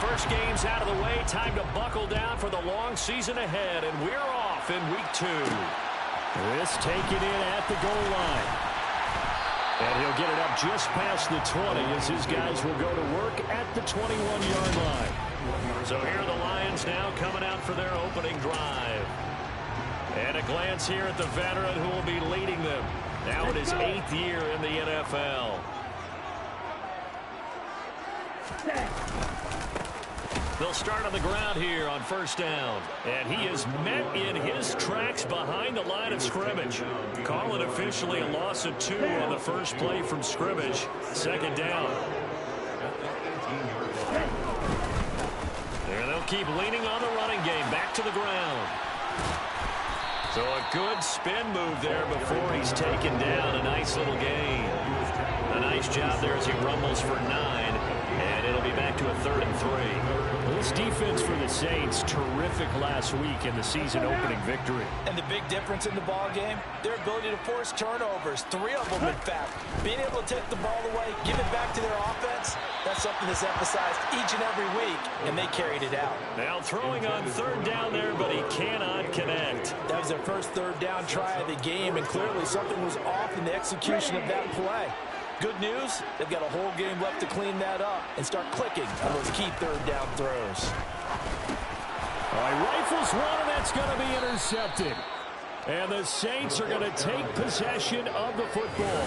first game's out of the way. Time to buckle down for the long season ahead, and we're off in week 2. This taken in at the goal line. And he'll get it up just past the 20 as his guys will go to work at the 21-yard line. So here are the Lions now coming out for their opening drive. And a glance here at the veteran who will be leading them. Now in his 8th year in the NFL. They'll start on the ground here on first down. And he is met in his tracks behind the line of scrimmage. Call it officially a loss of 2 on the first play from scrimmage. Second down. And they'll keep leaning on the running game. Back to the ground. So a good spin move there before he's taken down. A nice little gain. A nice job there as he rumbles for 9. And it'll be back to a 3rd and 3. This defense for the Saints, terrific last week in the season-opening victory. And the big difference in the ball game, their ability to force turnovers, 3 of them in fact. Being able to take the ball away, give it back to their offense, that's something that's emphasized each and every week, and they carried it out. Now throwing on 3rd down there, but he cannot connect. That was their first 3rd down try of the game, and clearly something was off in the execution of that play. Good news, they've got a whole game left to clean that up and start clicking on those key 3rd down throws. All right, rifles one, and that's going to be intercepted. And the Saints are going to take possession of the football.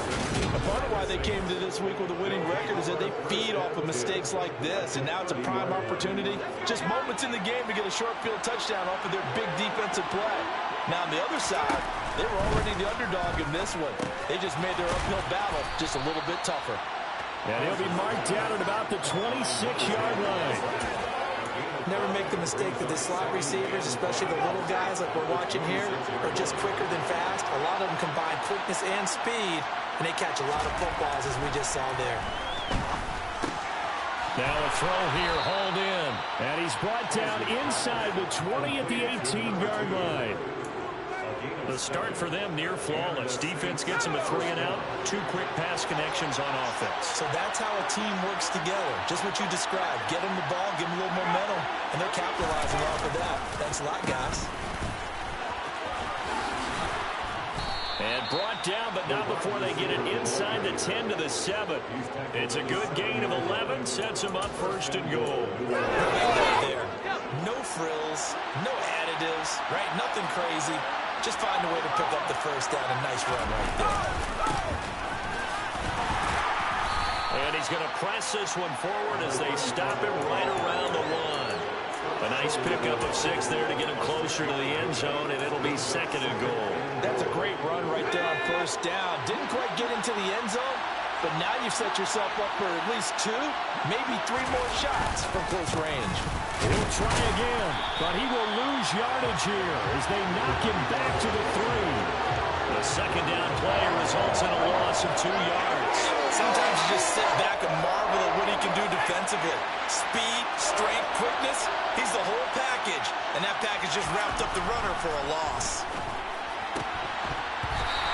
A part of why they came to this week with a winning record is that they feed off of mistakes like this, and now it's a prime opportunity. Just moments in the game to get a short field touchdown off of their big defensive play. Now on the other side, they were already the underdog in this one. They just made their uphill battle just a little bit tougher. And he'll be marked down at about the 26-yard line. Never make the mistake that the slot receivers, especially the little guys like we're watching here, are just quicker than fast. A lot of them combine quickness and speed, and they catch a lot of footballs, as we just saw there. Now a throw here, hauled in. And he's brought down inside the 20 at the 18-yard line. The start for them near flawless. Defense gets them a 3-and-out. 2 quick pass connections on offense. So that's how a team works together. Just what you described. Get them the ball, give them a little momentum, and they're capitalizing off of that. Thanks a lot, guys. And brought down, but not before they get it inside the 10 to the 7. It's a good gain of 11. Sets them up 1st and goal. There. No frills, no additives, right? Nothing crazy. Just find a way to pick up the first down. A nice run right there. And he's going to press this one forward as they stop him right around the 1. A nice pickup of 6 there to get him closer to the end zone, and it'll be 2nd and goal. That's a great run right there on first down. Didn't quite get into the end zone, but now you've set yourself up for at least 2, maybe 3 more shots from close range. He'll try again, but he will lose yardage here as they knock him back to the 3. The 2nd down play results in a loss of 2 yards. Sometimes you just sit back and marvel at what he can do defensively. Speed, strength, quickness, he's the whole package. And that package just wrapped up the runner for a loss.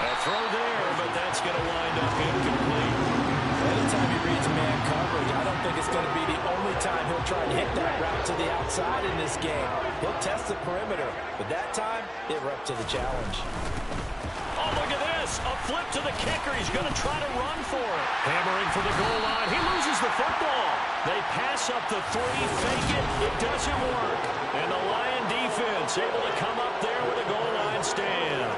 A throw there, but that's going to wind up incomplete. Anytime he reads man coverage, I don't think it's going to be the only time he'll try and hit that route to the outside in this game. He'll test the perimeter, but that time, they were up to the challenge. Oh, look at this. A flip to the kicker. He's going to try to run for it. Hammering for the goal line. He loses the football. They pass up the 3, fake it. It doesn't work. And the Lion defense able to come up there with a goal line stand.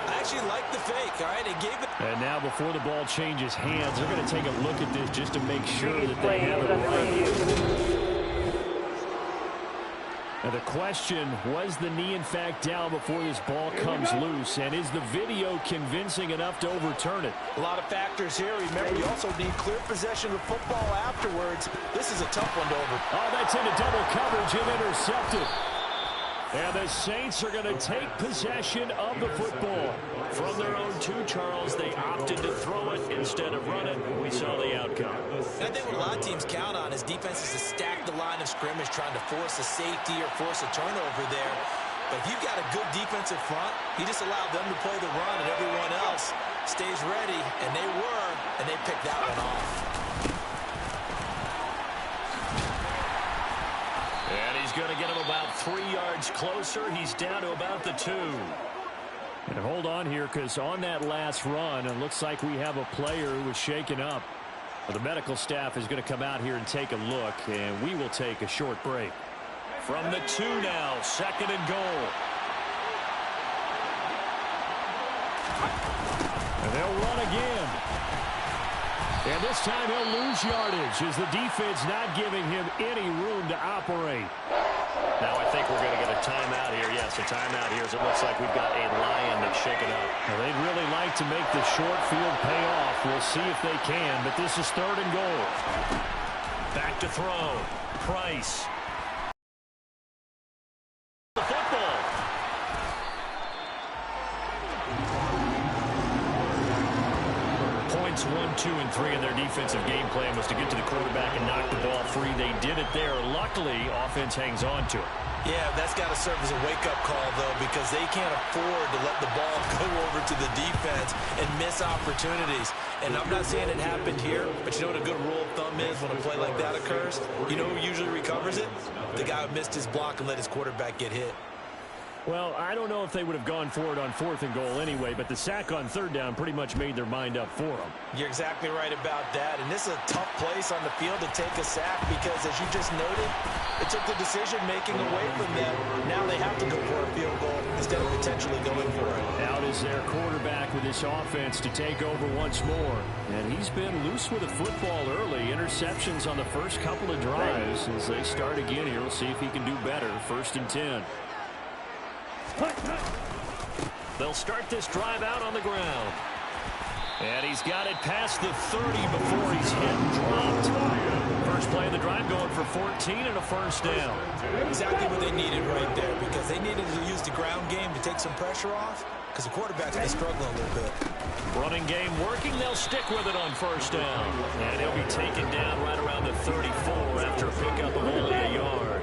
Actually like the fake, all right? They gave it. And now before the ball changes hands, they're going to take a look at this just to make sure that they have it right. Now the question, was the knee in fact down before this ball comes loose? And is the video convincing enough to overturn it? A lot of factors here. Remember, you also need clear possession of the football afterwards. This is a tough one to overturn. Oh, that's into double coverage and intercepted. And the Saints are going to take possession of the football. From their own 2, Charles, they opted to throw it instead of run it. We saw the outcome. I think what a lot of teams count on is defenses to stack the line of scrimmage, trying to force a safety or force a turnover there. But if you've got a good defensive front, you just allow them to play the run and everyone else stays ready. And they were, and they picked that one off. going to get him about 3 yards closer. He's down to about the 2. And hold on here, because on that last run, it looks like we have a player who was shaken up. Well, the medical staff is going to come out here and take a look, and we will take a short break. From the 2 now, 2nd and goal. And they'll run again. And this time he'll lose yardage as the defense not giving him any room to operate. Now I think we're going to get a timeout here. Yes, a timeout here as it looks like we've got a Lion that's shaken up. Now, they'd really like to make the short field pay off. We'll see if they can, but this is 3rd and goal. Back to throw. Price. The football. Points 1, 2, and 3 in their defensive game plan was to get to the quarterback and knock the ball free. They did it there. Luckily, offense hangs on to it. Yeah, that's got to serve as a wake-up call, though, because they can't afford to let the ball go over to the defense and miss opportunities. And I'm not saying it happened here, but you know what a good rule of thumb is when a play like that occurs? You know who usually recovers it? The guy who missed his block and let his quarterback get hit. Well, I don't know if they would have gone for it on 4th and goal anyway, but the sack on 3rd down pretty much made their mind up for them. You're exactly right about that, and this is a tough place on the field to take a sack because, as you just noted, it took the decision-making away from them. Now they have to go for a field goal instead of potentially going for it. Out is their quarterback with this offense to take over once more, and he's been loose with the football early. Interceptions on the first couple of drives. As they start again here, we'll see if he can do better. 1st and 10. They'll start this drive out on the ground. And he's got it past the 30 before he's hit and dropped. First play of the drive going for 14 and a 1st down. Exactly what they needed right there, because they needed to use the ground game to take some pressure off, because the quarterback's been struggling a little bit. Running game working. They'll stick with it on 1st down. And he'll be taken down right around the 34 after a pickup of only a yard.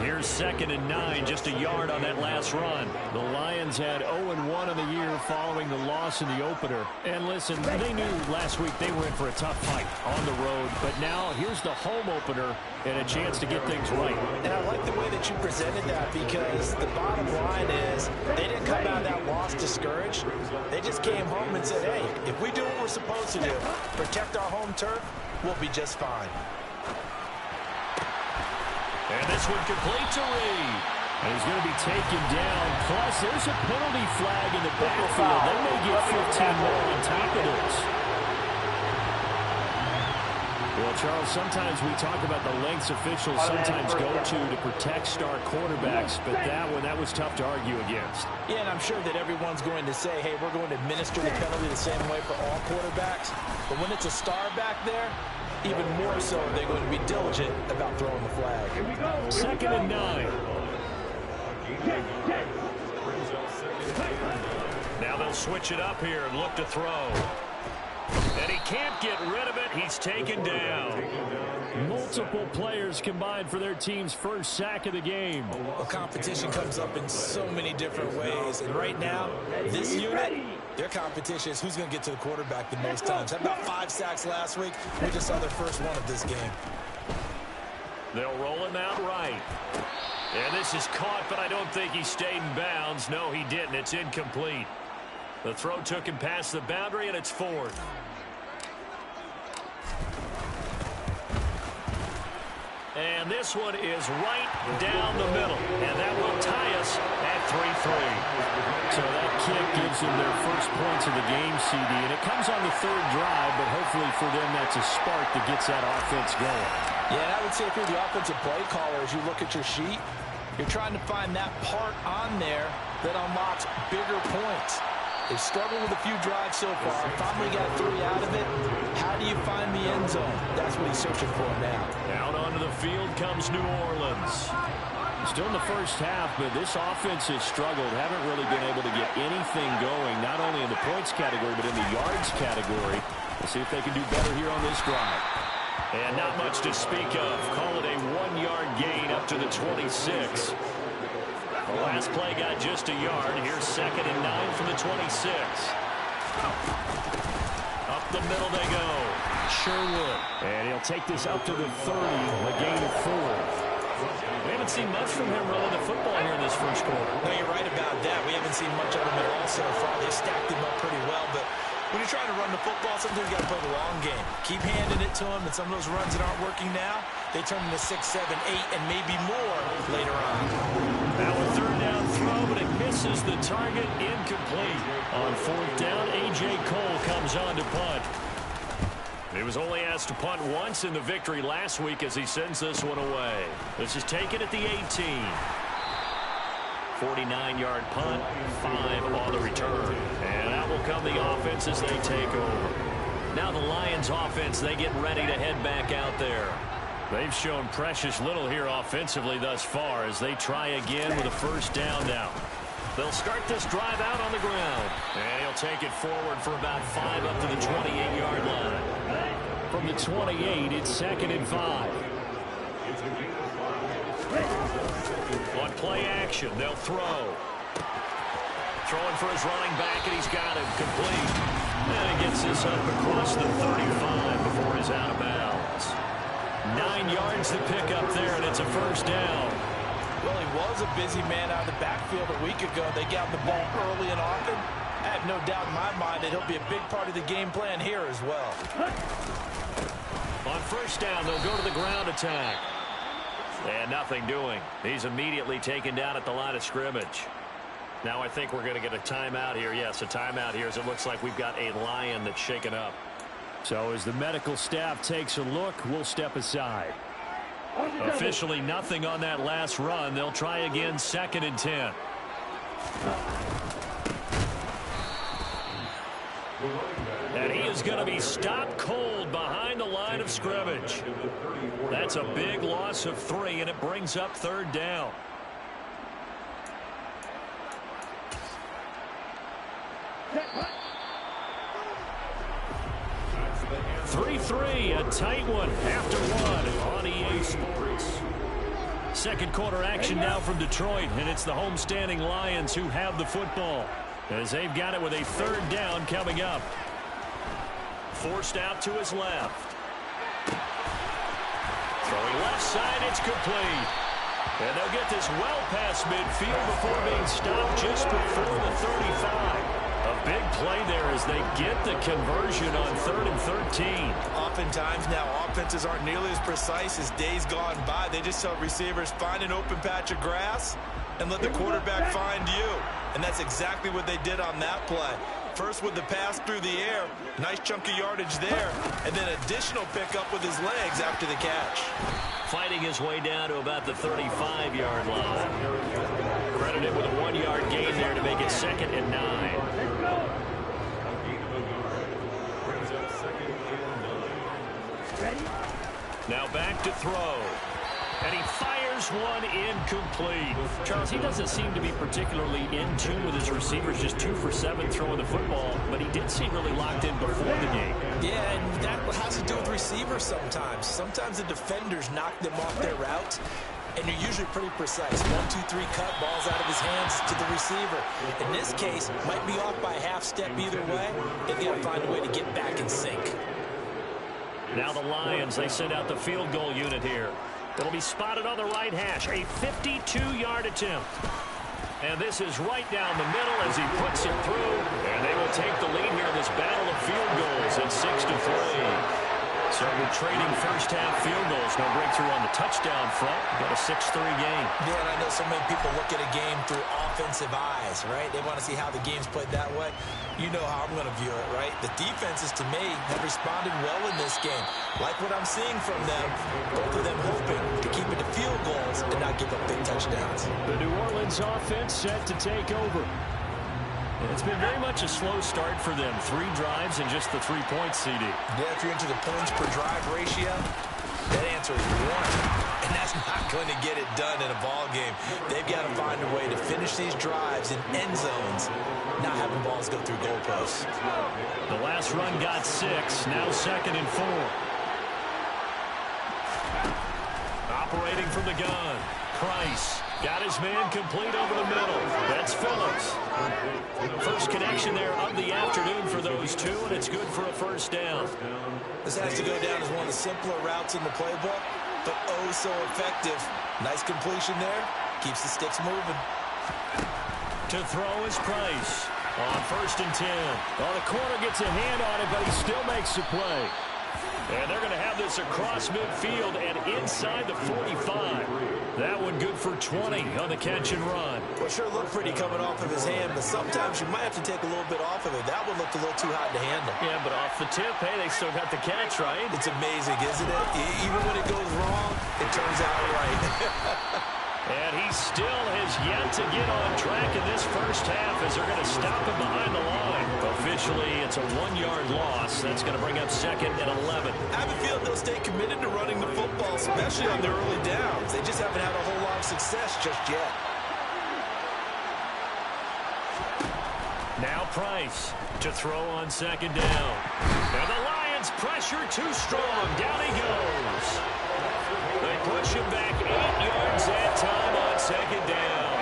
Here's 2nd and 9, just a yard on that last run. The Lions had 0-1 in the year following the loss in the opener. And listen, they knew last week they were in for a tough fight on the road, but now here's the home opener and a chance to get things right. And I like the way that you presented that, because the bottom line is they didn't come out of that loss discouraged. They just came home and said, hey, if we do what we're supposed to do, protect our home turf, we'll be just fine. And this one complete to Reed. And he's going to be taken down. Plus, there's a penalty flag in the backfield. They may get 15 more on top of this. Well, Charles, sometimes we talk about the lengths officials sometimes go to protect star quarterbacks, but that was tough to argue against. Yeah, and I'm sure that everyone's going to say, hey, we're going to administer the penalty the same way for all quarterbacks. But when it's a star back there, even more so, they're going to be diligent about throwing the flag. 2nd and 9. Now they'll switch it up here and look to throw. And he can't get rid of it. He's taken down. Multiple players combined for their team's first sack of the game. Well, competition comes up in so many different ways. And right now, this unit, their competition is who's going to get to the quarterback the most times. Had about 5 sacks last week. We just saw their first one of this game. They'll roll him out right. And this is caught, but I don't think he stayed in bounds. No, he didn't. It's incomplete. The throw took him past the boundary, and it's 4th. And this one is right down the middle. And that will tie us at 3-3. So that kick gives them their first points of the game, CD. And it comes on the 3rd drive, but hopefully for them that's a spark that gets that offense going. Yeah, and I would say if you're the offensive play caller, as you look at your sheet, you're trying to find that part on there that unlocks bigger points. They've struggled with a few drives so far. Finally got 3 out of it. How do you find the end zone? That's what he's searching for now. Out onto the field comes New Orleans. Still in the first half, but this offense has struggled. Haven't really been able to get anything going, not only in the points category, but in the yards category. We'll see if they can do better here on this drive. And not much to speak of. Call it a 1-yard gain up to the 26. The last play got just a yard. Here's 2nd and 9 from the 26. Up the middle they go. Sherwood. And he'll take this up to the 30, a gain of 4. We haven't seen much from him running the football here in this first quarter. No, you're right about that. We haven't seen much of him at all so far. They stacked him up pretty well, but when you're trying to run the football, sometimes you got to play the long game. Keep handing it to him, and some of those runs that aren't working now, they turn into 6, 7, 8, and maybe more later on. Now a third down throw, but it misses the target, incomplete. On fourth down, A.J. Cole comes on to punt. He was only asked to punt once in the victory last week as he sends this one away. This is taken at the 18. 49-yard punt, 5 on the return. And out will come the offense as they take over. Now the Lions offense, they get ready to head back out there. They've shown precious little here offensively thus far as they try again with a first down now. They'll start this drive out on the ground. And he'll take it forward for about 5 up to the 28-yard line. From the 28, it's 2nd and 5. On play action, they'll throw. Throwing for his running back, and he's got him complete. And he gets this up across the 35 before he's out of bounds. 9 yards to pick up there, and it's a first down. Well, he was a busy man out of the backfield a week ago. They got the ball early and often. I have no doubt in my mind that he'll be a big part of the game plan here as well. On first down, they'll go to the ground attack. And nothing doing. He's immediately taken down at the line of scrimmage. Now I think we're going to get a timeout here. Yes, a timeout here as it looks like we've got a Lion that's shaken up. So as the medical staff takes a look, we'll step aside. Officially nothing on that last run. They'll try again 2nd and 10. And he is going to be stopped cold behind the line of scrimmage. That's a big loss of 3, and it brings up 3rd down. Three, a tight one after one on EA Sports. Second quarter action now from Detroit, and it's the homestanding Lions who have the football as they've got it with a 3rd down coming up. Forced out to his left. Throwing left side, it's complete. And they'll get this well past midfield before being stopped just before the 35. A big play there as they get the conversion on 3rd and 13. Oftentimes now offenses aren't nearly as precise as days gone by. They just tell receivers, find an open patch of grass and let the quarterback find you. And that's exactly what they did on that play. First with the pass through the air, nice chunk of yardage there, and then additional pickup with his legs after the catch. Fighting his way down to about the 35-yard line. Credited with a 1-yard gain there to make it 2nd and 9. Now back to throw. And he fires one incomplete. Charles, he doesn't seem to be particularly in tune with his receivers, just 2 for 7 throwing the football, but he did seem really locked in before the game. Yeah, and that has to do with receivers sometimes. Sometimes the defenders knock them off their route, and you're usually pretty precise. 1, 2, 3 cut, balls out of his hands to the receiver. In this case, might be off by a half step either way. They've got to find a way to get back in sync. Now the Lions, they send out the field goal unit here. It'll be spotted on the right hash, a 52-yard attempt. And this is right down the middle as he puts it through. And they will take the lead here in this battle of field goals at 6-3. So we're trading first-half field goals. No breakthrough on the touchdown front. Got a 6-3 game. Yeah, and I know so many people look at a game through offensive eyes, right? They want to see how the game's played that way. You know how I'm going to view it, right? The defenses, to me, have responded well in this game. Like what I'm seeing from them, both of them hoping to keep it to field goals and not give up big touchdowns. The New Orleans offense set to take over. It's been very much a slow start for them. 3 drives and just the 3 points, CD. Yeah, if you're into the points per drive ratio, that answer is 1. And that's not going to get it done in a ball game. They've got to find a way to finish these drives in end zones, not having balls go through goalposts. The last run got 6, now 2nd and 4. Operating from the gun, Price. Got his man complete over the middle. That's Phillips. First connection there of the afternoon for those two, and it's good for a first down. This has to go down as one of the simpler routes in the playbook, but oh so effective Nice completion there. Keeps the sticks moving. To throw is Price on 1st and 10. Oh, the corner gets a hand on it, but he still makes the play. And they're going to have this across midfield and inside the 45. That one good for 20 on the catch and run. Well, sure looked pretty coming off of his hand, but sometimes you might have to take a little bit off of it. That one looked a little too hot to handle. Yeah, but off the tip, hey, they still got the catch, right? It's amazing, isn't it? Even when it goes wrong, it turns out right. And he still has yet to get on track in this first half as they're going to stop him behind the line. Officially, it's a 1-yard loss. That's going to bring up 2nd and 11. I have a feeling they'll stay committed to running the football, especially on their early downs. They just haven't had a whole lot of success just yet. Now Price to throw on 2nd down. And the Lions pressure too strong. Down he goes. They push him back 8 yards that time on 2nd down.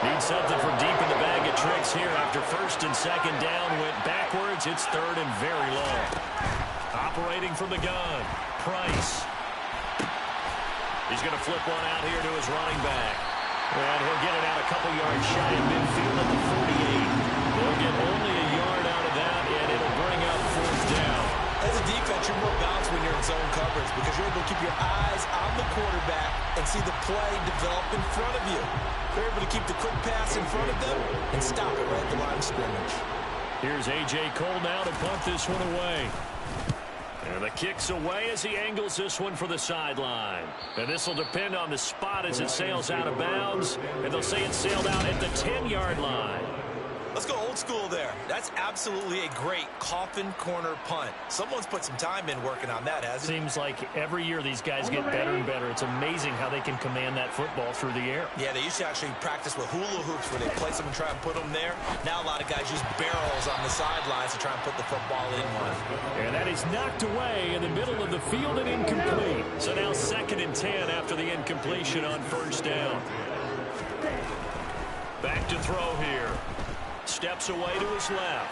Need something from deep in the bag of tricks here after 1st and 2nd down went backwards. It's 3rd and very long. Operating from the gun, Price. He's going to flip one out here to his running back. And he'll get it out a couple yards shy of midfield at the 48. They'll get only a yard out of that, and it'll bring up 4th down. As a defense, you're more balanced when you're in zone coverage because you're able to keep your eyes on the quarterback and see the play develop in front of you. They're able to keep the quick pass in front of them and stop it right at the line of scrimmage. Here's A.J. Cole now to punt this one away. And the kick's away as he angles this one for the sideline. And this will depend on the spot as it sails out of bounds. And they'll say it sailed out at the 10-yard line. Let's go old school there. That's absolutely a great coffin corner punt. Someone's put some time in working on that, hasn't it? Seems like every year these guys get better and better. It's amazing how they can command that football through the air. Yeah, they used to actually practice with hula hoops where they place them and try and put them there. Now a lot of guys use barrels on the sidelines to try and put the football in one. And that is knocked away in the middle of the field and incomplete. So now 2nd and 10 after the incompletion on 1st down. Back to throw here. Steps away to his left.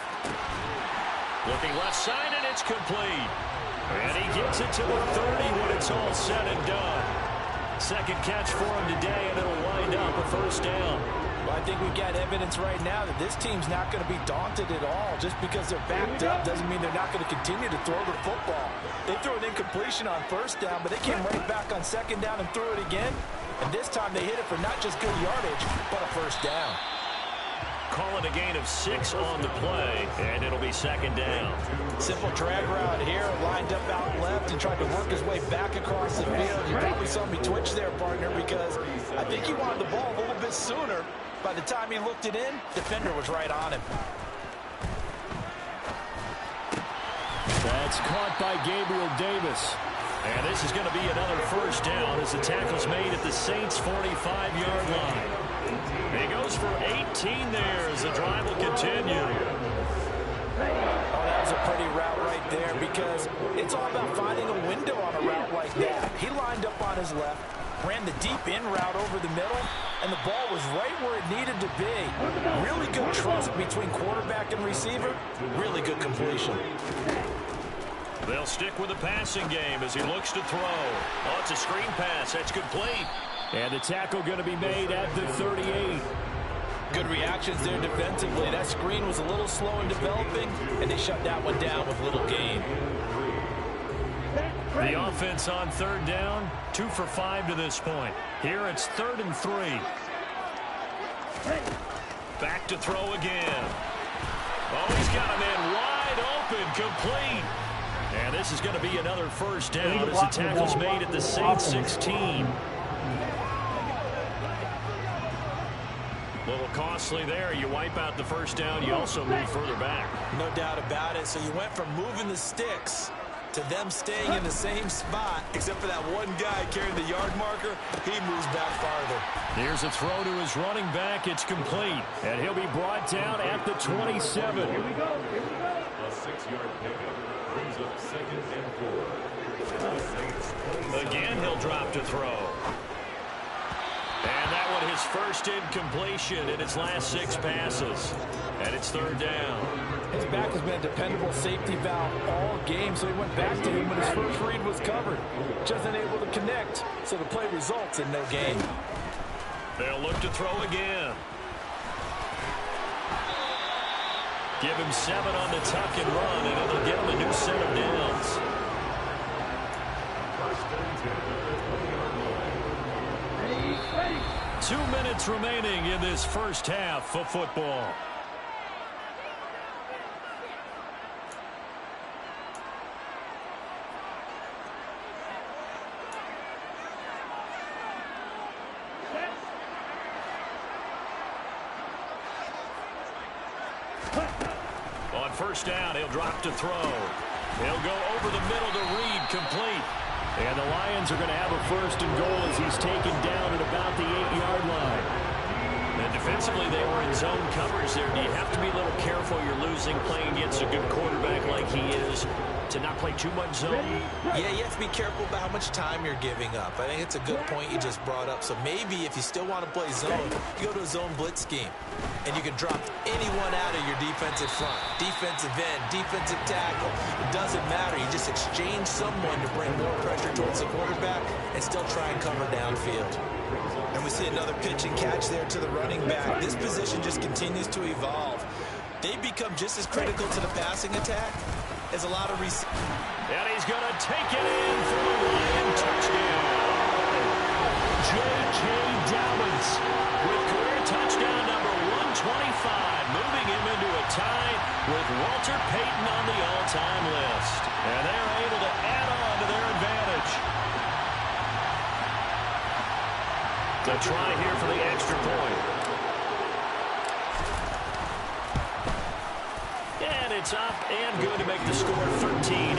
Looking left side, and it's complete. And he gets it to the 30 when it's all said and done. 2nd catch for him today, and it'll wind up a 1st down. Well, I think we've got evidence right now that this team's not going to be daunted at all. Just because they're backed up doesn't mean they're not going to continue to throw the football. They threw an incompletion on 1st down, but they came right back on 2nd down and threw it again. And this time they hit it for not just good yardage, but a 1st down. Calling a gain of 6 on the play, and it'll be 2nd down. Simple drag route here, lined up out left and tried to work his way back across the field. You probably saw me twitch there, partner, because I think he wanted the ball a little bit sooner. By the time he looked it in, defender was right on him. That's caught by Gabriel Davis. And this is going to be another 1st down as the tackle's made at the Saints' 45-yard line. He goes for 18 there as the drive will continue. Oh, that was a pretty route right there because it's all about finding a window on a route like that. He lined up on his left, ran the deep in route over the middle, and the ball was right where it needed to be. Really good trust between quarterback and receiver. Really good completion. They'll stick with the passing game as he looks to throw. Oh, it's a screen pass. That's complete. And the tackle going to be made at the 38. Good reactions there defensively. That screen was a little slow in developing, and they shut that one down with little gain. The offense on 3rd down, 2 for 5 to this point. Here it's 3rd and 3. Back to throw again. Oh, he's got a man wide open, complete. And this is going to be another 1st down as the tackle's made at the Saints 16. A little costly there. You wipe out the 1st down. You also move further back. No doubt about it. So you went from moving the sticks to them staying in the same spot, except for that one guy carrying the yard marker. He moves back farther. Here's a throw to his running back. It's complete. And he'll be brought down at the 27. Here we go. A 6-yard pickup brings up 2nd and 4. Again, he'll drop to throw. And that one And his first incompletion in his last 6 passes. And it's 3rd down. His back has been a dependable safety valve all game, so he went back to him when his first read was covered. Just unable to connect, so the play results in no gain. They'll look to throw again. Give him 7 on the tuck and run, and it'll give him a new set of downs. 2 minutes remaining in this first half of football. On first down, he'll drop to throw. He'll go over the middle to Reed, complete. And the Lions are going to have a 1st and goal as he's taken down at about the 8-yard line. And defensively, they were in zone coverage there. Do you have to be a little careful you're losing playing against a good quarterback like he is to not play too much zone? Yeah, you have to be careful about how much time you're giving up. I think it's a good point you just brought up. So maybe if you still want to play zone, you go to a zone blitz scheme. And you can drop anyone out of your defensive front. Defensive end, defensive tackle. It doesn't matter. You just exchange someone to bring more pressure towards the quarterback and still try and cover downfield. And we see another pitch and catch there to the running back. This position just continues to evolve. They become just as critical to the passing attack as a lot of receivers. And he's going to take it in for the Lion touchdown. J.K. Dobbins with career touchdown number 125, moving him into a tie with Walter Payton on the all-time list. And they're able to add on to their advantage. The try here for the extra point. And it's up and good to make the score 13-3.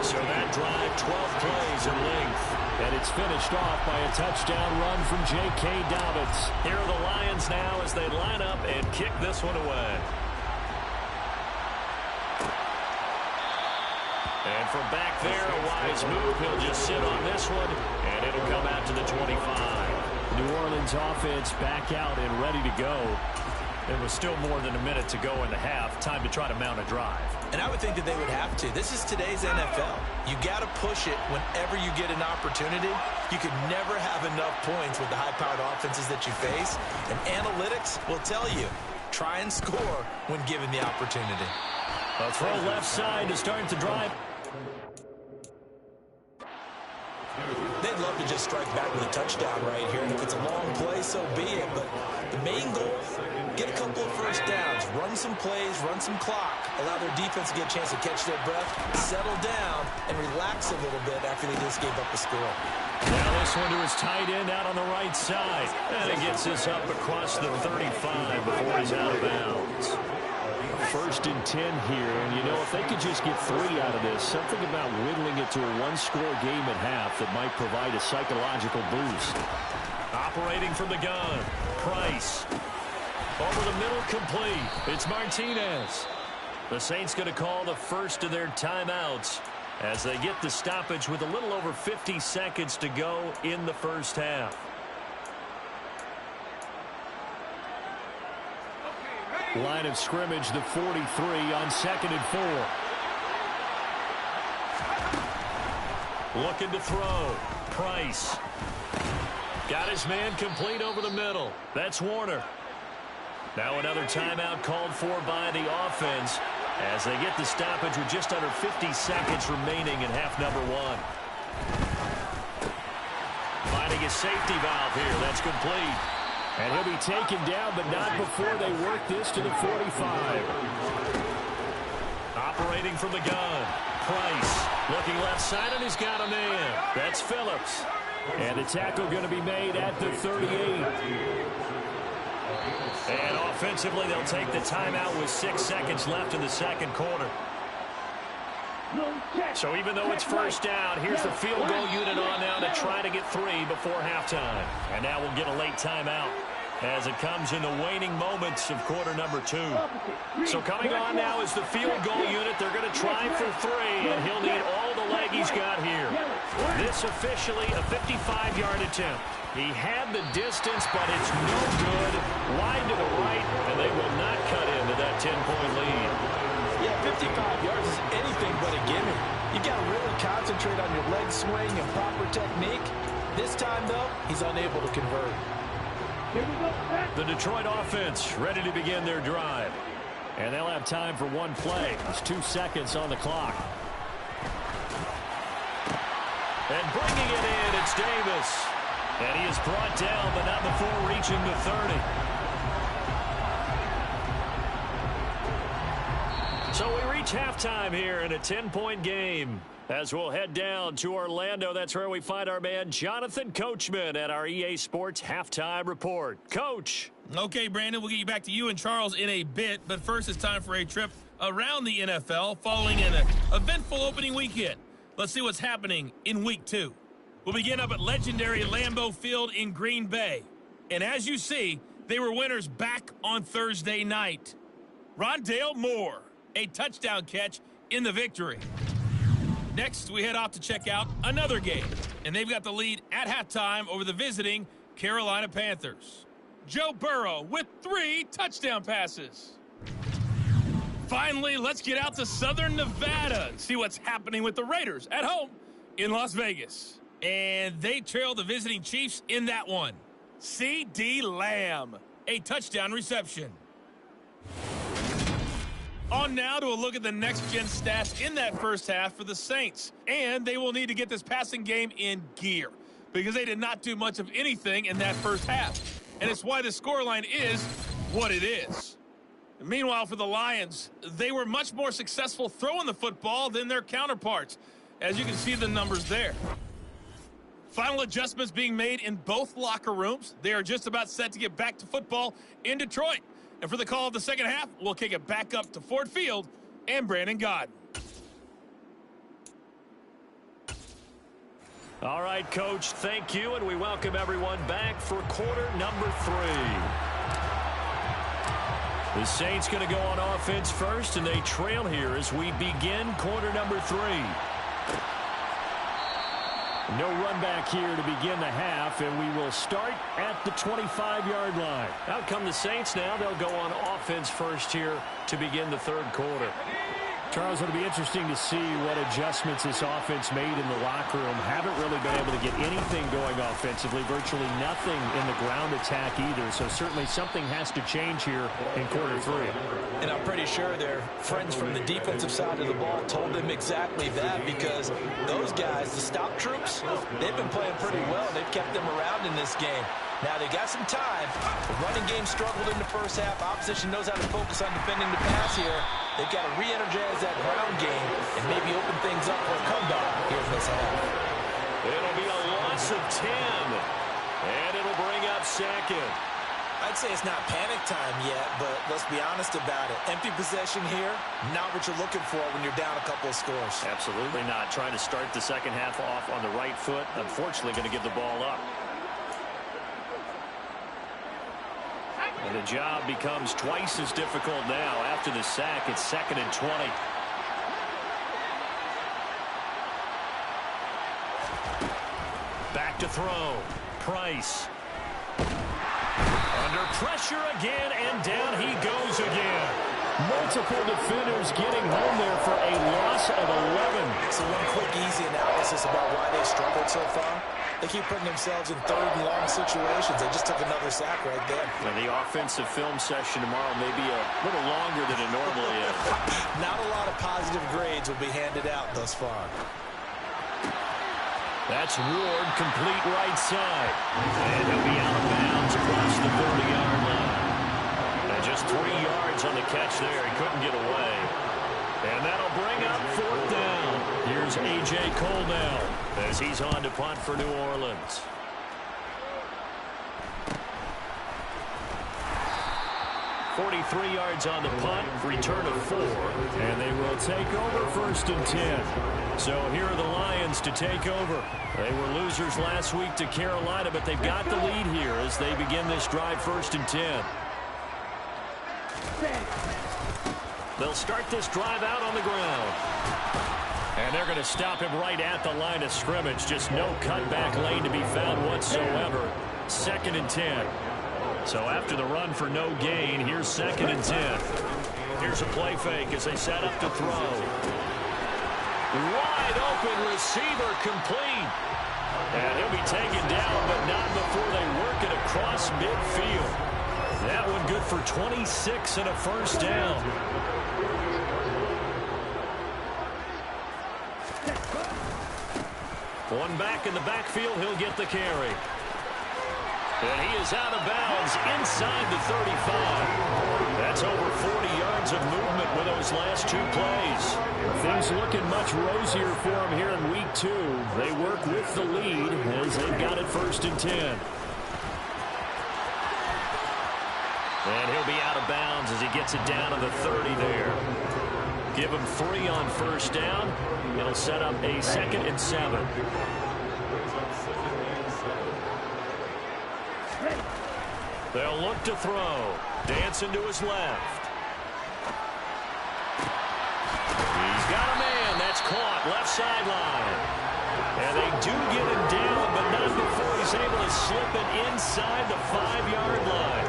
So that drive, 12 plays in length. And it's finished off by a touchdown run from J.K. Dobbins. Here are the Lions now as they line up and kick this one away. And from back there, a wise move. He'll just sit on this one, and it'll come out to the 25. New Orleans offense back out and ready to go. There was still more than a minute to go in the half. Time to try to mount a drive. And I would think that they would have to. This is today's NFL. You got to push it whenever you get an opportunity. You could never have enough points with the high-powered offenses that you face. And analytics will tell you, try and score when given the opportunity. A throw left side to start the drive. They'd love to just strike back with a touchdown right here. And if it's a long play, so be it. But the main goal, get a couple of first downs, run some plays, run some clock, allow their defense to get a chance to catch their breath, settle down, and relax a little bit after they just gave up the score. Now this one to his tight end out on the right side. And it gets this up across the 35 before he's out of bounds. 1st and 10 here, and you know, if they could just get 3 out of this, something about whittling it to a 1-score game at half that might provide a psychological boost. Operating from the gun, Price. Over the middle, complete. It's Martinez. The Saints going to call the first of their timeouts as they get the stoppage with a little over 50 seconds to go in the first half. Line of scrimmage, the 43 on 2nd and 4. Looking to throw. Price. Got his man complete over the middle. That's Warner. Now another timeout called for by the offense as they get the stoppage with just under 50 seconds remaining in half number 1. Finding a safety valve here. That's complete. And he'll be taken down, but not before they work this to the 45. Operating from the gun. Price looking left side, and he's got a man. That's Phillips. And the tackle going to be made at the 38. And offensively, they'll take the timeout with 6 seconds left in the second quarter. So even though it's first down, here's the field goal unit on now to try to get 3 before halftime. And now we'll get a late timeout as it comes in the waning moments of quarter number 2. So coming on now is the field goal unit. They're going to try for 3, and he'll need all the leg he's he's got here. This officially a 55-yard attempt. He had the distance, but it's no good. Wide to the right, and they will not cut into that 10-point lead. Yeah, 55 yards is anything but a gimme. You got to really concentrate on your leg swing and proper technique. This time, though, he's unable to convert. The Detroit offense ready to begin their drive. And they'll have time for one play. There's 2 seconds on the clock. And bringing it in, it's Davis. And he is brought down, but not before reaching the 30. So we reach halftime here in a 10-point game. As we'll head down to Orlando, that's where we find our man Jonathan Coachman at our EA Sports Halftime Report. Coach. Okay, Brandon, we'll get you back to you and Charles in a bit. But first, it's time for a trip around the NFL following an eventful opening weekend. Let's see what's happening in Week 2. We'll begin up at legendary Lambeau Field in Green Bay. And as you see, they were winners back on Thursday night. Rondale Moore, a touchdown catch in the victory. Next, we head off to check out another game. And they've got the lead at halftime over the visiting Carolina Panthers. Joe Burrow with 3 touchdown passes. Finally, let's get out to Southern Nevada and see what's happening with the Raiders at home in Las Vegas. And they trail the visiting Chiefs in that one. CeeDee Lamb, a touchdown reception. On now to a look at the next-gen stats in that first half for the Saints. And they will need to get this passing game in gear because they did not do much of anything in that first half. And it's why the scoreline is what it is. Meanwhile, for the Lions, they were much more successful throwing the football than their counterparts, as you can see the numbers there. Final adjustments being made in both locker rooms. They are just about set to get back to football in Detroit. And for the call of the second half, we'll kick it back up to Ford Field and Brandon Gaudin. All right, Coach, thank you, and we welcome everyone back for quarter number 3. The Saints going to go on offense first, and they trail here as we begin quarter number 3. No run back here to begin the half, and we will start at the 25-yard line. Out come the Saints now. They'll go on offense first here to begin the third quarter. Charles, it'll be interesting to see what adjustments this offense made in the locker room. Haven't really been able to get anything going offensively, virtually nothing in the ground attack either. So certainly something has to change here in quarter 3. And I'm pretty sure their friends from the defensive side of the ball told them exactly that, because those guys, the stop troops, they've been playing pretty well. They've kept them around in this game. Now they got some time. The running game struggled in the first half. Opposition knows how to focus on defending the pass here. They've got to re-energize that ground game and maybe open things up for a comeback here in this half. It'll be a loss of 10, and it'll bring up second. I'd say it's not panic time yet, but let's be honest about it. Empty possession here, not what you're looking for when you're down a couple of scores. Absolutely not. Trying to start the second half off on the right foot. Unfortunately, going to give the ball up. And the job becomes twice as difficult now. After the sack, it's 2nd and 20. Back to throw. Price. Under pressure again, and down he goes again. Multiple defenders getting home there for a loss of 11. So one quick, easy analysis about why they struggled so far. They keep putting themselves in third and long situations. They just took another sack right there. And the offensive film session tomorrow may be a little longer than it normally is. Not a lot of positive grades will be handed out thus far. That's Ward, complete right side. And he'll be out of bounds across the 30-yard line. And just 3 yards on the catch there. He couldn't get away. And that'll bring up 4th down. Here's A.J. Cole now as he's on to punt for New Orleans. .43 yards on the punt, return of 4, and they will take over 1st and 10. So here are the Lions to take over. They were losers last week to Carolina, but they've got the lead here as they begin this drive 1st and 10. They'll start this drive out on the ground. And they're going to stop him right at the line of scrimmage. Just no cutback lane to be found whatsoever. 2nd and 10. So after the run for no gain, here's 2nd and 10. Here's a play fake as they set up to throw. Wide open receiver complete. And he'll be taken down, but not before they work it across midfield. That one good for 26 and a first down. One back in the backfield, he'll get the carry. And he is out of bounds inside the 35. That's over 40 yards of movement with those last 2 plays. Things looking much rosier for him here in week 2. They work with the lead as they've got it 1st and 10. And he'll be out of bounds as he gets it down to the 30 there. Give him 3 on first down. It'll set up a 2nd and 7. They'll look to throw. Dancing to his left. He's got a man. That's caught. Left sideline. And they do get him down, but not before he's able to slip it inside the 5-yard line.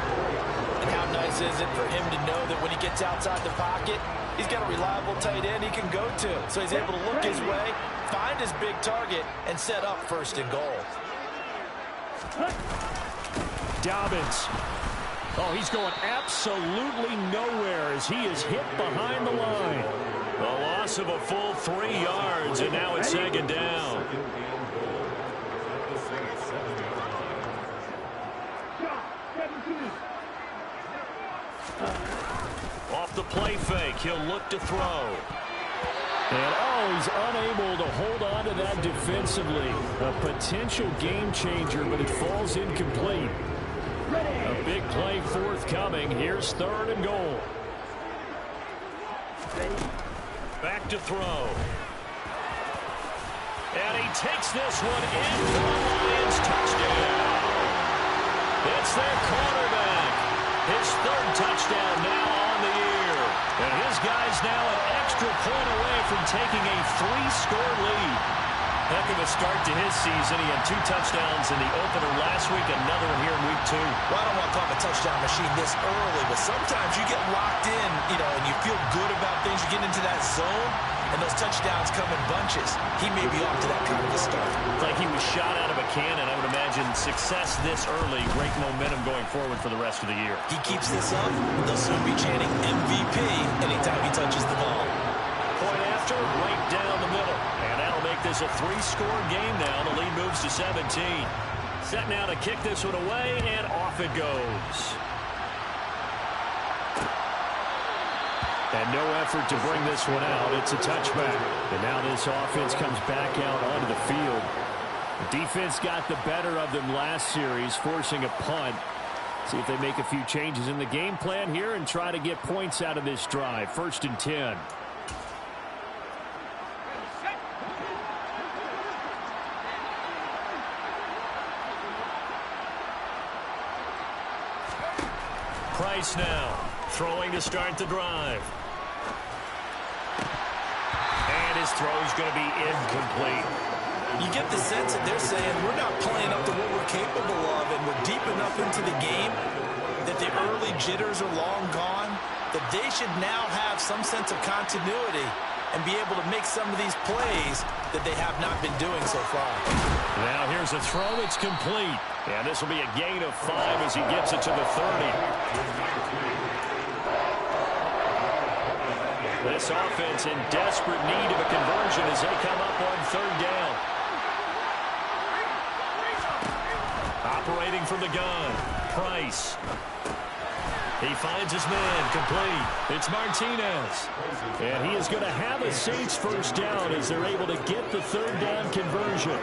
And how nice is it for him to know that when he gets outside the pocket, he's got a reliable tight end he can go to. So he's able to look his way, find his big target, and set up 1st and goal. Dobbins. Oh, he's going absolutely nowhere as he is hit behind the line. The loss of a full 3 yards, and now it's 2nd down. Off the play fake, he'll look to throw. And, he's unable to hold on to that defensively. A potential game changer, but it falls incomplete. A big play forthcoming. Here's 3rd and goal. Back to throw. And he takes this one in for the Lions touchdown. It's their quarterback. His 3rd touchdown now on the year. And his guy's now an extra point away from taking a 3-score lead. Heck of a start to his season. He had 2 touchdowns in the opener last week, another one here in week 2. Well, I don't want to call him a touchdown machine this early, but sometimes you get locked in, and you feel good about things. You get into that zone, and those touchdowns come in bunches. He may be off to that kind of a start. It's like he was shot out of a cannon. I would imagine success this early, great momentum going forward for the rest of the year. He keeps this up, they'll soon be chanting MVP anytime he touches the ball. Point after, right down the middle. And that'll make this a 3-score game now. The lead moves to 17. Set now to kick this one away, and off it goes. And no effort to bring this one out. It's a touchback. And now this offense comes back out onto the field. The defense got the better of them last series, forcing a punt. See if they make a few changes in the game plan here and try to get points out of this drive. 1st and 10. Price now, throwing to start the drive. And his throw's going to be incomplete. You get the sense that they're saying we're not playing up to what we're capable of, and we're deep enough into the game that the early jitters are long gone, that they should now have some sense of continuity and be able to make some of these plays that they have not been doing so far. Now here's a throw that's complete. And this will be a gain of 5 as he gets it to the 30. This offense in desperate need of a conversion as they come up on 3rd down. Operating from the gun, Price. He finds his man, complete. It's Martinez. And he is going to have a Saints 1st down as they're able to get the 3rd down conversion.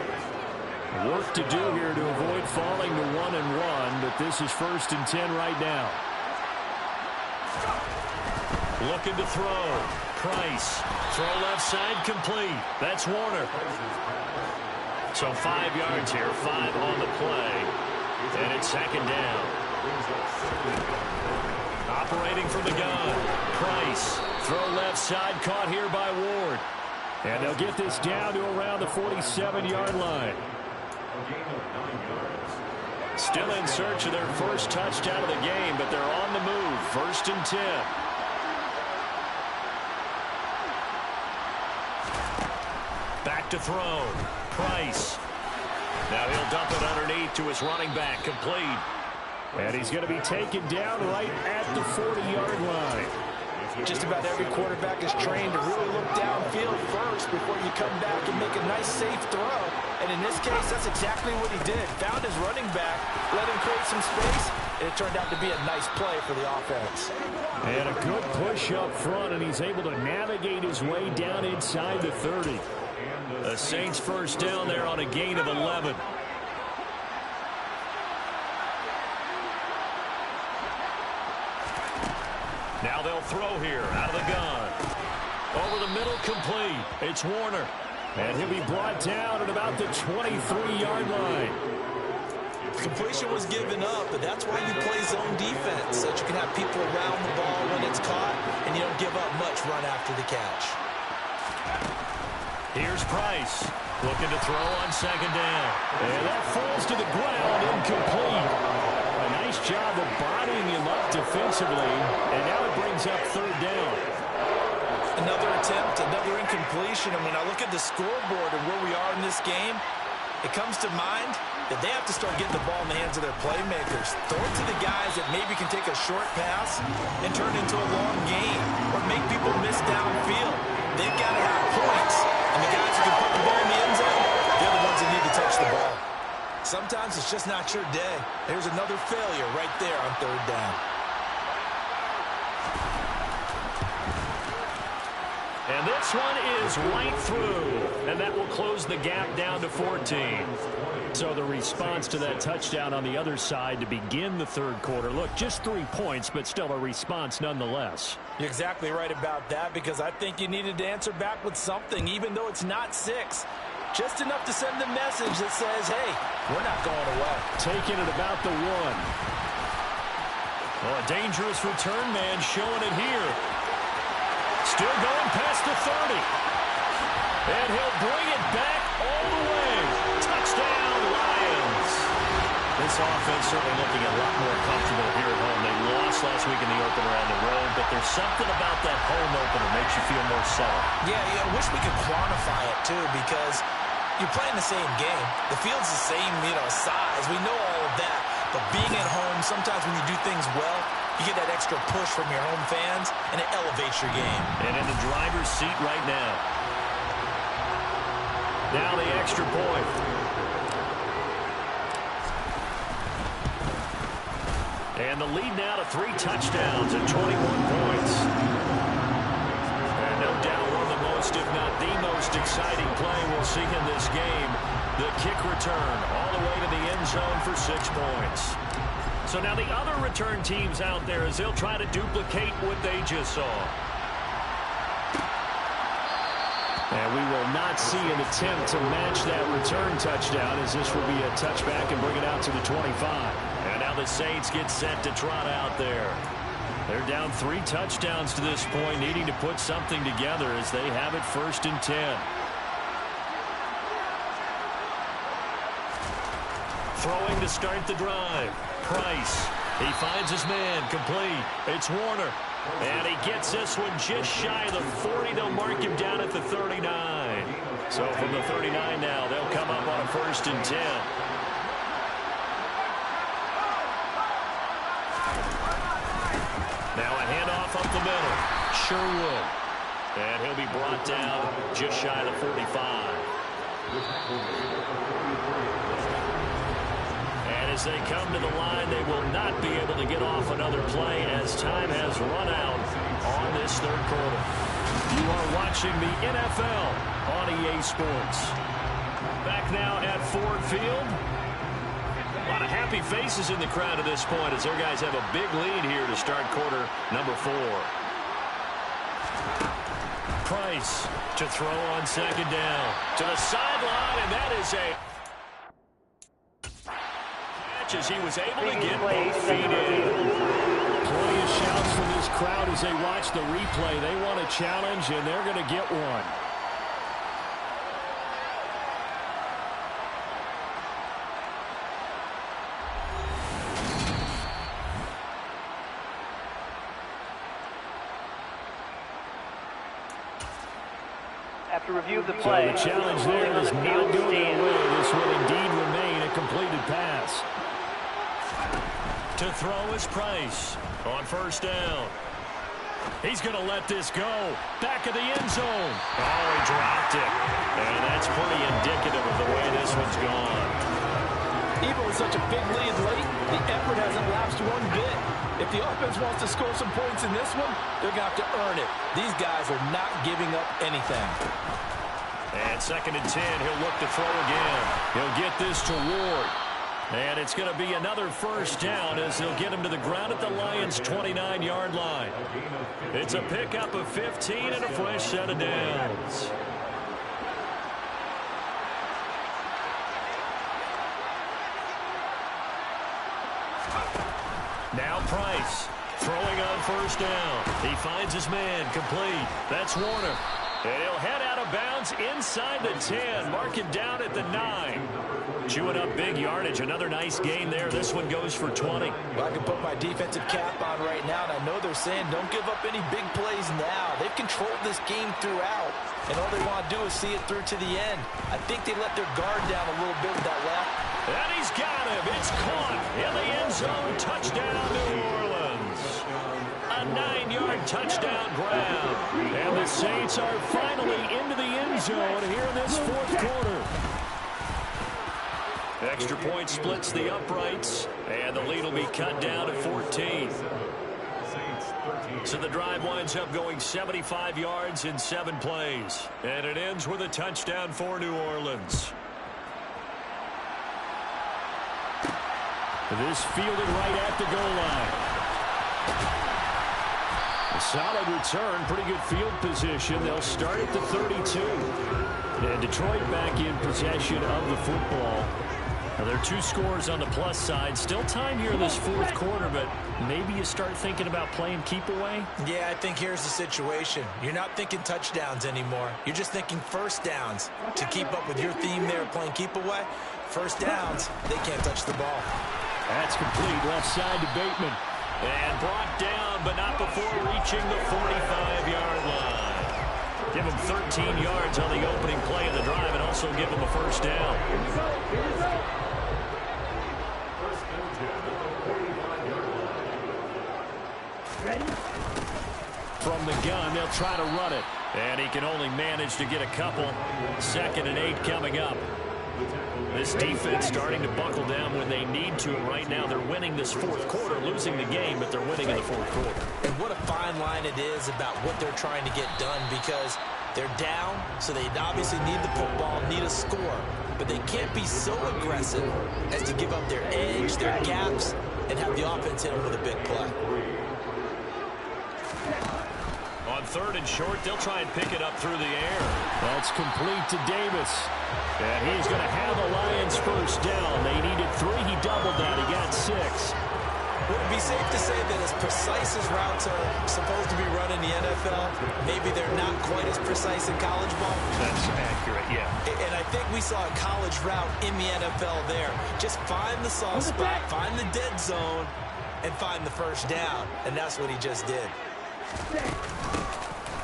Work to do here to avoid falling to 1-1, but this is 1st and 10 right now. Looking to throw. Price. Throw left side complete. That's Warner. So 5 yards here, 5 on the play. And it's 2nd down. Operating from the gun. Price. Throw left side caught here by Ward. And they'll get this down to around the 47-yard line. Still in search of their first touchdown of the game, but they're on the move. 1st and 10. Back to throw. Price. Now he'll dump it underneath to his running back. Complete. And he's going to be taken down right at the 40-yard line. Just about every quarterback is trained to really look downfield first before you come back and make a nice, safe throw. And in this case, that's exactly what he did. Found his running back, let him create some space, and it turned out to be a nice play for the offense. And a good push up front, and he's able to navigate his way down inside the 30. The Saints first down there on a gain of 11. Now they'll throw here out of the gun. Over the middle, complete. It's Warner. And he'll be brought down at about the 23-yard line. Completion was given up, but that's why you play zone defense, so that you can have people around the ball when it's caught, and you don't give up much run after the catch. Here's Price. Looking to throw on 2nd down. And that falls to the ground, incomplete. A nice job of bodying him up defensively, and now it brings up 3rd down. Another attempt, another incompletion, and when I look at the scoreboard and where we are in this game, it comes to mind that they have to start getting the ball in the hands of their playmakers. Throw it to the guys that maybe can take a short pass and turn it into a long gain or make people miss downfield. They've got to have points, and the guys who can put the ball in the end zone, they're the ones that need to touch the ball. Sometimes it's just not your day. There's another failure right there on 3rd down. And this one is right through, and that will close the gap down to 14. So the response to that touchdown on the other side to begin the 3rd quarter. Look, just 3 points, but still a response nonetheless. You're exactly right about that, because I think you needed to answer back with something, even though it's not 6. Just enough to send a message that says, hey, we're not going away. Taking it about the 1. Well, a dangerous return man showing it here. Still going past the 30. And he'll bring it back all the way. Touchdown, Lions. This offense certainly looking a lot more comfortable here at home. They lost last week in the opener on the road, but there's something about that home opener makes you feel more settled. Yeah, I wish we could quantify it, too, because you're playing the same game. The field's the same, size. We know all of that. But being at home, sometimes when you do things well, you get that extra push from your home fans, and it elevates your game. And in the driver's seat right now. Now the extra point. And the lead now to 3 touchdowns and 21 points. And no doubt one of the most, if not the most exciting play we'll see in this game. The kick return all the way to the end zone for 6 points. So now the other return teams out there as they'll try to duplicate what they just saw. And we will not see an attempt to match that return touchdown, as this will be a touchback and bring it out to the 25. And now the Saints get set to trot out there. They're down 3 touchdowns to this point, needing to put something together as they have it 1st and 10. Throwing to start the drive. Price. He finds his man. Complete. It's Warner. And he gets this one just shy of the 40. They'll mark him down at the 39. So from the 39 now, they'll come up on a 1st and 10. Now a handoff up the middle. Sherwood. And he'll be brought down just shy of the 45. And as they come to the line, they will not be able to get off another play as time has run out on this 3rd quarter. You are watching the NFL on EA Sports. Back now at Ford Field. A lot of happy faces in the crowd at this point as their guys have a big lead here to start quarter number 4. Price to throw on 2nd down. To the sideline, and that is a catch as he was able to get both feet in. Plenty of shouts from this crowd as they watch the replay. They want a challenge, and they're going to get one. After review of the So play, the challenge there is not going their way. This will indeed remain a completed pass. To throw is Price on first down. He's going to let this go. Back of the end zone. Oh, he dropped it. And that's pretty indicative of the way this one's gone. Even with such a big lead late, the effort hasn't lapsed one bit. If the offense wants to score some points in this one, they're going to have to earn it. These guys are not giving up anything. And 2nd and 10, he'll look to throw again. He'll get this to Ward. And it's going to be another first down as they'll get him to the ground at the Lions' 29-yard line. It's a pickup of 15 and a fresh set of downs. Now Price throwing on first down. He finds his man complete. That's Warner. And he'll head out of bounds inside the 10. Mark him down at the 9. Chewing up big yardage. Another nice gain there. This one goes for 20. Well, I can put my defensive cap on right now, and I know they're saying don't give up any big plays now. They've controlled this game throughout, and all they want to do is see it through to the end. I think they let their guard down a little bit with that left. And he's got him. It's caught in the end zone. Touchdown, New Orleans. A 9-yard touchdown grab. And the Saints are finally into the end zone here in this fourth quarter. Extra point splits the uprights, and the lead will be cut down to 14. So the drive winds up going 75 yards in 7 plays. And it ends with a touchdown for New Orleans. This fielded right at the goal line. A solid return, pretty good field position. They'll start at the 32. And Detroit back in possession of the football. Now, there are 2 scores on the plus side. Still time here in this fourth quarter, but maybe you start thinking about playing keep away? Yeah, I think here's the situation. You're not thinking touchdowns anymore. You're just thinking first downs. To keep up with your theme there playing keep away, first downs, they can't touch the ball. That's complete. Left side to Bateman. And brought down, but not before reaching the 45-yard line. Give him 13 yards on the opening play of the drive and also give him a first down. From the gun, they'll try to run it. And he can only manage to get a couple. 2nd and 8 coming up. This defense starting to buckle down when they need to. And right now they're winning this fourth quarter, losing the game, but they're winning in the fourth quarter. And what a fine line it is about what they're trying to get done, because they're down, so they obviously need the football, need a score. But they can't be so aggressive as to give up their edge, their gaps, and have the offense hit them with a big play. On 3rd and short, they'll try and pick it up through the air. That's complete to Davis. And he's going to have the Lions first down. They needed 3. He doubled that. He got 6. Would it be safe to say that as precise as routes are supposed to be run in the NFL, maybe they're not quite as precise in college ball? That's accurate, yeah. And I think we saw a college route in the NFL there. Just find the soft spot, find the dead zone, and find the first down. And that's what he just did.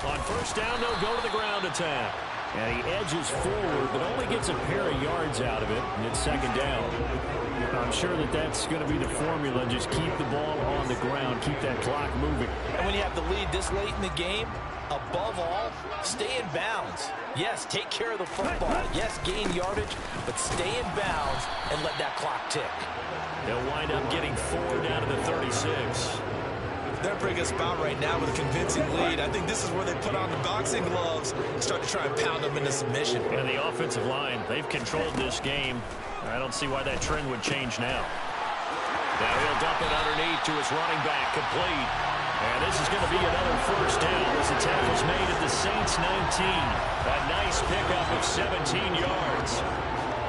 On first down, they'll go to the ground attack. And he edges forward, but only gets a pair of yards out of it, and it's 2nd down. I'm sure that that's going to be the formula. Just keep the ball on the ground, keep that clock moving. And when you have the lead this late in the game, above all, stay in bounds. Yes, take care of the football. Yes, gain yardage, but stay in bounds and let that clock tick. They'll wind up getting 4 down to the 36. They're in a pretty good spot right now with a convincing lead. I think this is where they put on the boxing gloves and start to try and pound them into submission. And the offensive line, they've controlled this game. I don't see why that trend would change now. Now he'll dump it underneath to his running back, complete. And this is going to be another first down as the tackle's made at the Saints 19. A nice pickup of 17 yards.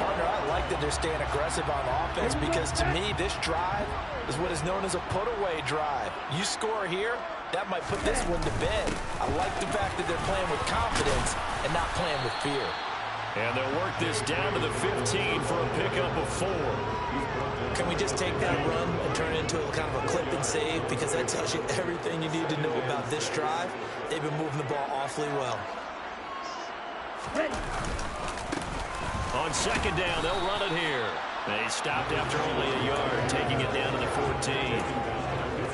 Partner, I like that they're staying aggressive on offense, because to me, this drive is what is known as a put-away drive. You score here, that might put this one to bed. I like the fact that they're playing with confidence and not playing with fear. And they'll work this down to the 15 for a pickup of 4. Can we just take that run and turn it into a kind of a clip and save? Because that tells you everything you need to know about this drive. They've been moving the ball awfully well. On second down, they'll run it here. They stopped after only a yard, taking it down to the 14.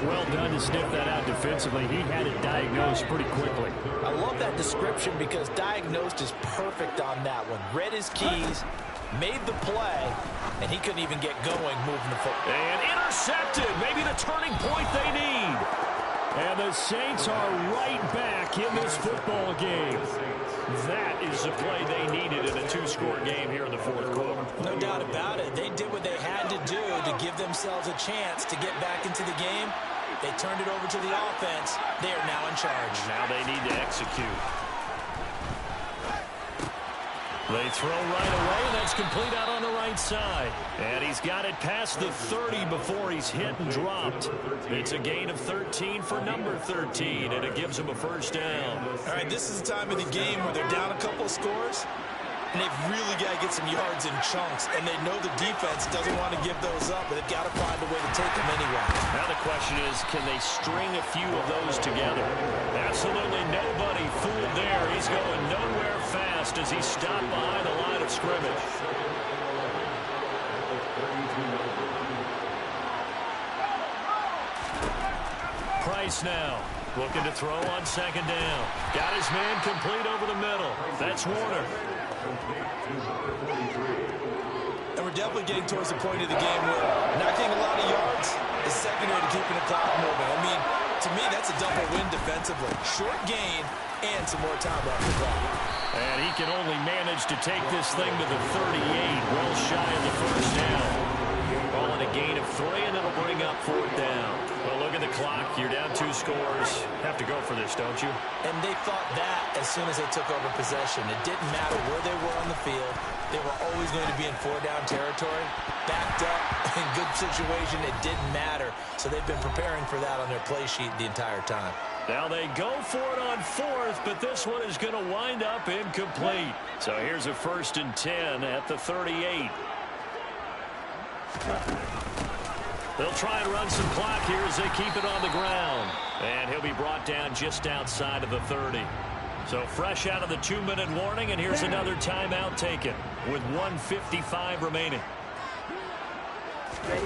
Well done to sniff that out defensively. He had it diagnosed pretty quickly. I love that description because diagnosed is perfect on that one. Read his keys, made the play, and he couldn't even get going moving the football. And intercepted. Maybe the turning point they need. And the Saints are right back in this football game. That is the play they needed in a two-score game here in the fourth quarter. No doubt about it. They did what they had to do to give themselves a chance to get back into the game. They turned it over to the offense. They are now in charge. Now they need to execute. They throw right away, and that's complete out on the right side. And he's got it past the 30 before he's hit and dropped. It's a gain of 13 for number 13, and it gives him a first down. All right, this is the time of the game where they're down a couple of scores, and they've really got to get some yards in chunks, and they know the defense doesn't want to give those up, but they've got to find a way to take them anyway. Now the question is, can they string a few of those together? Absolutely nobody fooled there. He's going nowhere fast as he stopped behind the line of scrimmage. Price now, looking to throw on second down. Got his man complete over the middle. That's Warner. And we're definitely getting towards the point of the game where not getting a lot of yards is secondary to keeping the clock moving. I mean, to me, that's a double win defensively. Short gain and some more time off the clock. And he can only manage to take this thing to the 38, well shy of the first down. Calling a gain of 3, and it'll bring up fourth down. Well, look at the clock. You're down 2 scores. Have to go for this, don't you? And they thought that as soon as they took over possession. It didn't matter where they were on the field. They were always going to be in 4-down territory. Backed up, in good situation, it didn't matter. So they've been preparing for that on their play sheet the entire time. Now they go for it on fourth, but this one is going to wind up incomplete. So here's a 1st and 10 at the 38. They'll try and run some clock here as they keep it on the ground. And he'll be brought down just outside of the 30. So fresh out of the 2-minute warning, and here's another timeout taken with 1:55 remaining. And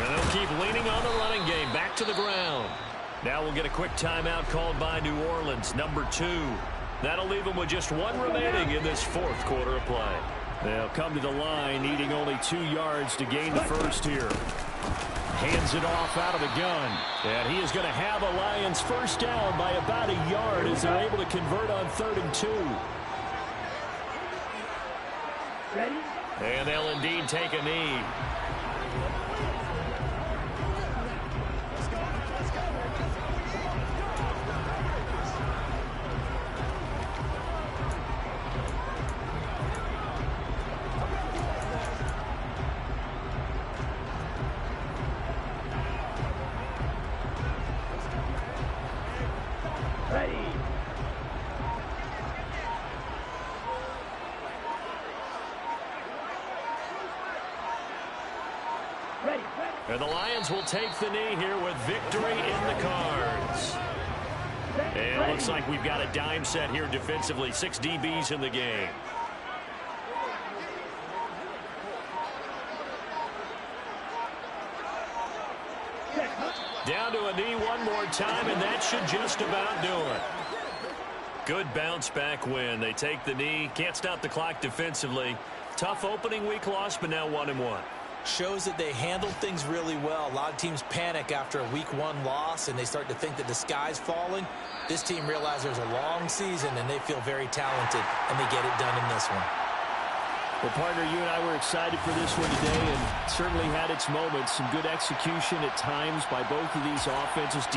they'll keep leaning on the running game. Back to the ground. Now we'll get a quick timeout called by New Orleans, number 2. That'll leave them with just 1 remaining in this fourth quarter of play. They'll come to the line, needing only 2 yards to gain the first here. Hands it off out of the gun. And he is going to have a Lions first down by about a yard as they're able to convert on 3rd and 2. Ready? And they'll indeed take a knee. And the Lions will take the knee here with victory in the cards. And it looks like we've got a dime set here defensively. 6 DBs in the game. Down to a knee one more time, and that should just about do it. Good bounce back win. They take the knee. Can't stop the clock defensively. Tough opening week loss, but now 1-1. Shows that they handled things really well. A lot of teams panic after a week 1 loss, and they start to think that the sky's falling. This team realizes there's a long season, and they feel very talented, and they get it done in this one. Well, partner, you and I were excited for this one today, and certainly had its moments. Some good execution at times by both of these offenses.